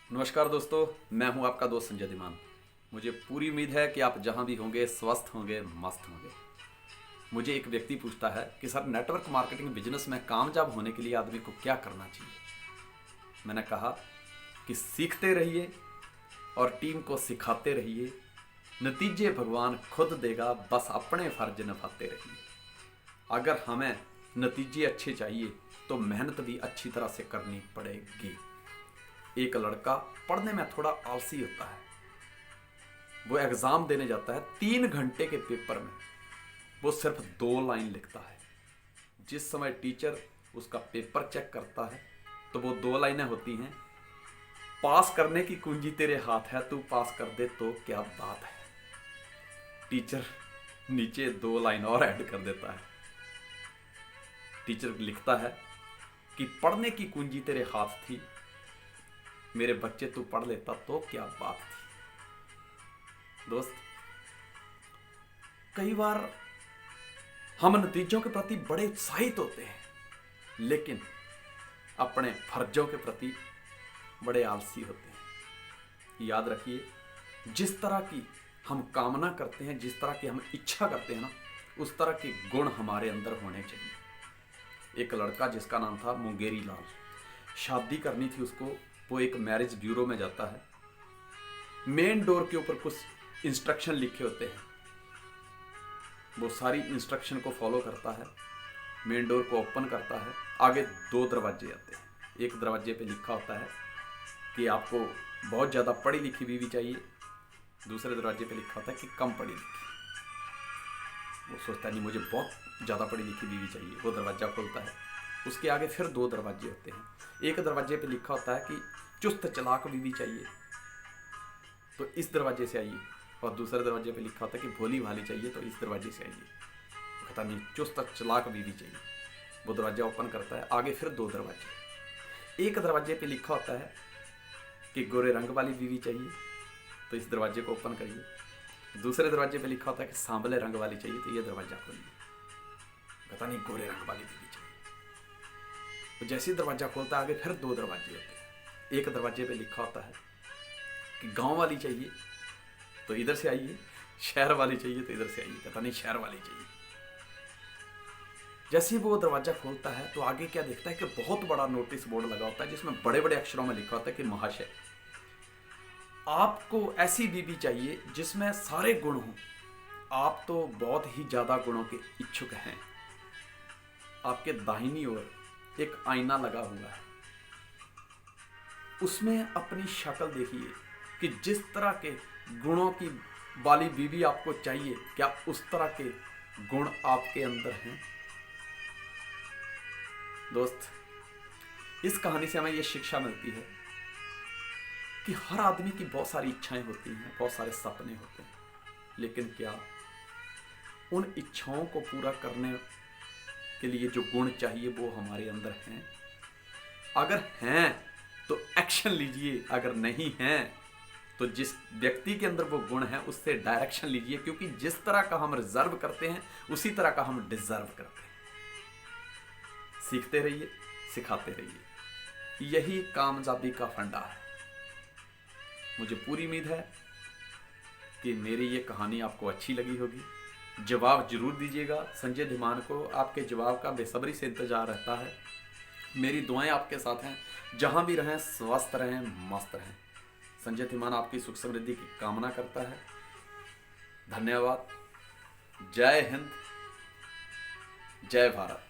नमस्कार दोस्तों, मैं हूं आपका दोस्त संजय धीमान। मुझे पूरी उम्मीद है कि आप जहां भी होंगे स्वस्थ होंगे, मस्त होंगे। मुझे एक व्यक्ति पूछता है कि सर, नेटवर्क मार्केटिंग बिजनेस में कामयाब होने के लिए आदमी को क्या करना चाहिए। मैंने कहा कि सीखते रहिए और टीम को सिखाते रहिए। नतीजे भगवान खुद देगा, बस अपने फर्ज निभाते रहिए। अगर हमें नतीजे अच्छे चाहिए तो मेहनत भी अच्छी तरह से करनी पड़ेगी। एक लड़का पढ़ने में थोड़ा आलसी होता है। वो एग्जाम देने जाता है, 3 घंटे के पेपर में वो सिर्फ 2 लाइन लिखता है। जिस समय टीचर उसका पेपर चेक करता है तो वो 2 लाइनें होती हैं, पास करने की कुंजी तेरे हाथ है, तू पास कर दे तो क्या बात है। टीचर नीचे 2 लाइन और ऐड कर देता है। टीचर लिखता है कि पढ़ने की कुंजी तेरे हाथ थी, मेरे बच्चे तू पढ़ लेता तो क्या बात थी। दोस्त, कई बार हम नतीजों के प्रति बड़े उत्साहित होते हैं, लेकिन अपने फर्जों के प्रति बड़े आलसी होते हैं। याद रखिए, जिस तरह की हम कामना करते हैं, जिस तरह की हम इच्छा करते हैं ना, उस तरह के गुण हमारे अंदर होने चाहिए। एक लड़का जिसका नाम था मुंगेरी लाल, शादी करनी थी उसको। वो एक मैरिज ब्यूरो में जाता है। मेन डोर के ऊपर कुछ इंस्ट्रक्शन लिखे होते हैं, वो सारी इंस्ट्रक्शन को फॉलो करता है। मेन डोर को ओपन करता है। आगे 2 दरवाजे आते हैं। एक दरवाजे पे लिखा होता है कि आपको बहुत ज़्यादा पढ़ी लिखी बीवी चाहिए। दूसरे दरवाजे पे लिखा होता है कि कम पढ़ी लिखी। वो सोचता है नहीं, मुझे बहुत ज़्यादा पढ़ी लिखी बीवी चाहिए। वो दरवाज़ा खोलता है। उसके आगे फिर 2 दरवाजे होते हैं। एक दरवाजे पे लिखा होता है कि चुस्त चालाक बीवी चाहिए, तो इस दरवाजे से आइए। और दूसरे दरवाजे पे लिखा होता है कि भोली भाली चाहिए, तो इस दरवाजे से आइए। पता नहीं, चुस्त चालाक बीवी चाहिए। वो दरवाजा ओपन करता है। आगे फिर 2 दरवाजे। एक दरवाजे पे लिखा होता है कि गोरे रंग वाली बीवी चाहिए, तो इस दरवाजे को ओपन करिए। दूसरे दरवाजे पे लिखा होता है कि सांवले रंग वाली चाहिए, तो ये दरवाजा खोलिए। पता नहीं, गोरे रंग वाली बीवी चाहिए। तो जैसे ही दरवाजा खोलता है, आगे फिर 2 दरवाजे होते हैं। एक दरवाजे पे लिखा होता है कि गांव वाली चाहिए, तो इधर से आइए। शहर वाली चाहिए तो इधर से आइए। पता नहीं, शहर वाली चाहिए। जैसे ही वो दरवाजा खोलता है तो आगे क्या देखता है कि बहुत बड़ा नोटिस बोर्ड लगा होता है, जिसमें बड़े बड़े अक्षरों में लिखा होता है कि महाशय, आपको ऐसी बीवी चाहिए जिसमें सारे गुण हों। आप तो बहुत ही ज्यादा गुणों के इच्छुक हैं। आपके दाहिनी ओर एक आईना लगा हुआ है, उसमें अपनी शक्ल देखिए कि जिस तरह के गुणों की वाली बीवी आपको चाहिए, क्या उस तरह के गुण आपके अंदर हैं। दोस्त, इस कहानी से हमें यह शिक्षा मिलती है कि हर आदमी की बहुत सारी इच्छाएं होती हैं, बहुत सारे सपने होते हैं, लेकिन क्या उन इच्छाओं को पूरा करने के लिए जो गुण चाहिए वो हमारे अंदर हैं। अगर हैं तो एक्शन लीजिए, अगर नहीं हैं तो जिस व्यक्ति के अंदर वो गुण है उससे डायरेक्शन लीजिए, क्योंकि जिस तरह का हम रिजर्व करते हैं उसी तरह का हम डिजर्व करते हैं। सीखते रहिए, सिखाते रहिए, यही कामयाबी का फंडा है। मुझे पूरी उम्मीद है कि मेरी ये कहानी आपको अच्छी लगी होगी। जवाब जरूर दीजिएगा। संजय धीमान को आपके जवाब का बेसब्री से इंतजार रहता है। मेरी दुआएं आपके साथ हैं। जहां भी रहें, स्वस्थ रहें, मस्त रहें। संजय धीमान आपकी सुख समृद्धि की कामना करता है। धन्यवाद। जय हिंद, जय भारत।